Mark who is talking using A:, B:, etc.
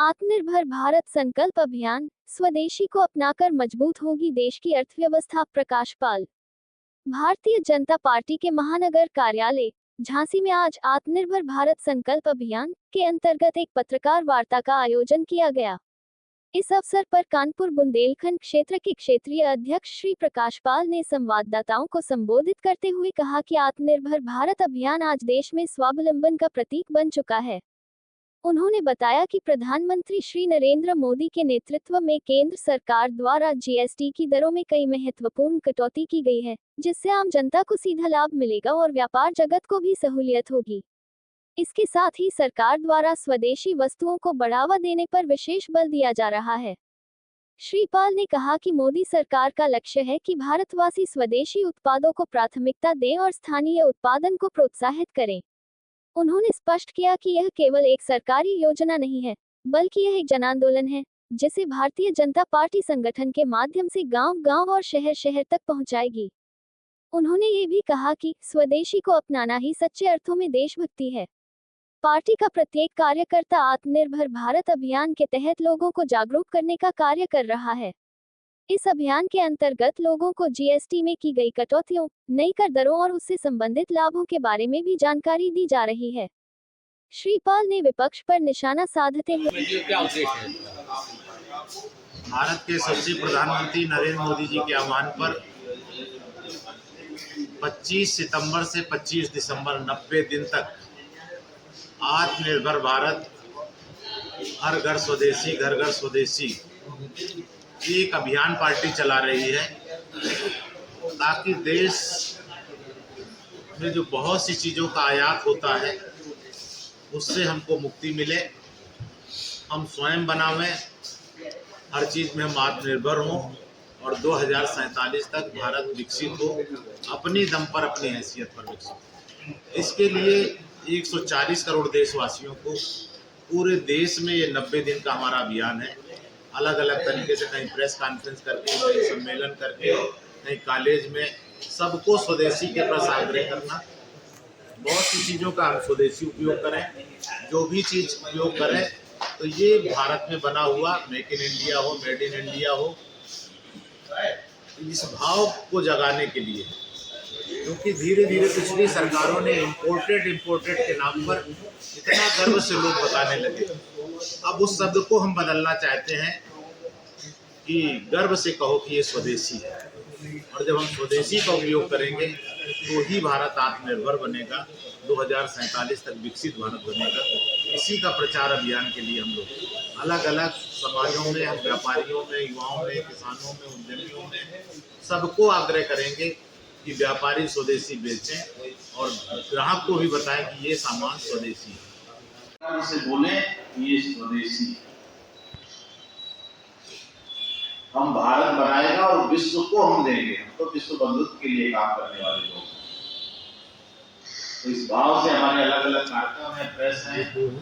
A: आत्मनिर्भर भारत संकल्प अभियान, स्वदेशी को अपनाकर मजबूत होगी देश की अर्थव्यवस्था। प्रकाश पाल। भारतीय जनता पार्टी के महानगर कार्यालय झांसी में आज आत्मनिर्भर भारत संकल्प अभियान के अंतर्गत एक पत्रकार वार्ता का आयोजन किया गया। इस अवसर पर कानपुर बुंदेलखंड क्षेत्र के क्षेत्रीय अध्यक्ष श्री प्रकाश पाल ने संवाददाताओं को संबोधित करते हुए कहा कि आत्मनिर्भर भारत अभियान आज देश में स्वावलंबन का प्रतीक बन चुका है। उन्होंने बताया कि प्रधानमंत्री श्री नरेंद्र मोदी के नेतृत्व में केंद्र सरकार द्वारा जीएसटी की दरों में कई महत्वपूर्ण कटौती की गई है, जिससे आम जनता को सीधा लाभ मिलेगा और व्यापार जगत को भी सहूलियत होगी। इसके साथ ही सरकार द्वारा स्वदेशी वस्तुओं को बढ़ावा देने पर विशेष बल दिया जा रहा है। श्री पाल ने कहा कि मोदी सरकार का लक्ष्य है कि भारतवासी स्वदेशी उत्पादों को प्राथमिकता दें और स्थानीय उत्पादन को प्रोत्साहित करें। उन्होंने स्पष्ट किया कि यह केवल एक सरकारी योजना नहीं है, बल्कि यह एक जन आंदोलन है, जिसे भारतीय जनता पार्टी संगठन के माध्यम से गांव-गांव और शहर-शहर तक पहुंचाएगी। उन्होंने ये भी कहा कि स्वदेशी को अपनाना ही सच्चे अर्थों में देशभक्ति है। पार्टी का प्रत्येक कार्यकर्ता आत्मनिर्भर भारत अभियान के तहत लोगों को जागरूक करने का कार्य कर रहा है। इस अभियान के अंतर्गत लोगों को जीएसटी में की गई कटौतियों, नई कर दरों और उससे संबंधित लाभों के बारे में भी जानकारी दी जा रही है। श्री पाल ने विपक्ष पर निशाना साधते हुए
B: क्या उद्देश्य है?
C: भारत के यशस्वी प्रधानमंत्री नरेंद्र मोदी जी के आह्वान पर 25 सितंबर से 25 दिसंबर 90 दिन तक आत्मनिर्भर भारत, हर घर स्वदेशी, घर घर स्वदेशी एक अभियान पार्टी चला रही है, ताकि देश में जो बहुत सी चीज़ों का आयात होता है उससे हमको मुक्ति मिले, हम स्वयं बनावें, हर चीज़ में हम आत्मनिर्भर हों और 2047 तक भारत विकसित हो, अपनी दम पर, अपनी हैसियत पर विकसित हो। इसके लिए 140 करोड़ देशवासियों को पूरे देश में ये 90 दिन का हमारा अभियान है। अलग अलग तरीके से, कहीं प्रेस कॉन्फ्रेंस करके, कहीं सम्मेलन करके, कहीं कॉलेज में, सबको स्वदेशी के प्रति आग्रह करना। बहुत सी चीज़ों का हम स्वदेशी उपयोग करें, जो भी चीज़ उपयोग करें तो ये भारत में बना हुआ, मेक इन इंडिया हो, मेड इन इंडिया हो, इस भाव को जगाने के लिए। क्योंकि धीरे धीरे पिछली सरकारों ने इम्पोर्टेड के नाम पर इतना गर्व से लोग बताने लगे। अब उस शब्द को हम बदलना चाहते हैं कि गर्व से कहो कि ये स्वदेशी है, और जब हम स्वदेशी का उपयोग करेंगे तो ही भारत आत्मनिर्भर बनेगा, 2047 तक विकसित भारत बनेगा। इसी का प्रचार अभियान के लिए हम लोग अलग अलग समाजों में, हम व्यापारियों में, युवाओं में, किसानों में, उद्यमियों में सबको आग्रह करेंगे कि व्यापारी स्वदेशी बेचें और ग्राहक को भी बताएं कि ये सामान स्वदेशी है।
D: से बोले ये स्वदेशी, हम भारत बनाएगा और विश्व को हम देंगे। हम तो विश्व बंधुत्व के लिए काम करने वाले लोग, तो इस भाव से हमारे अलग अलग कार्यक्रम है, प्रेस है।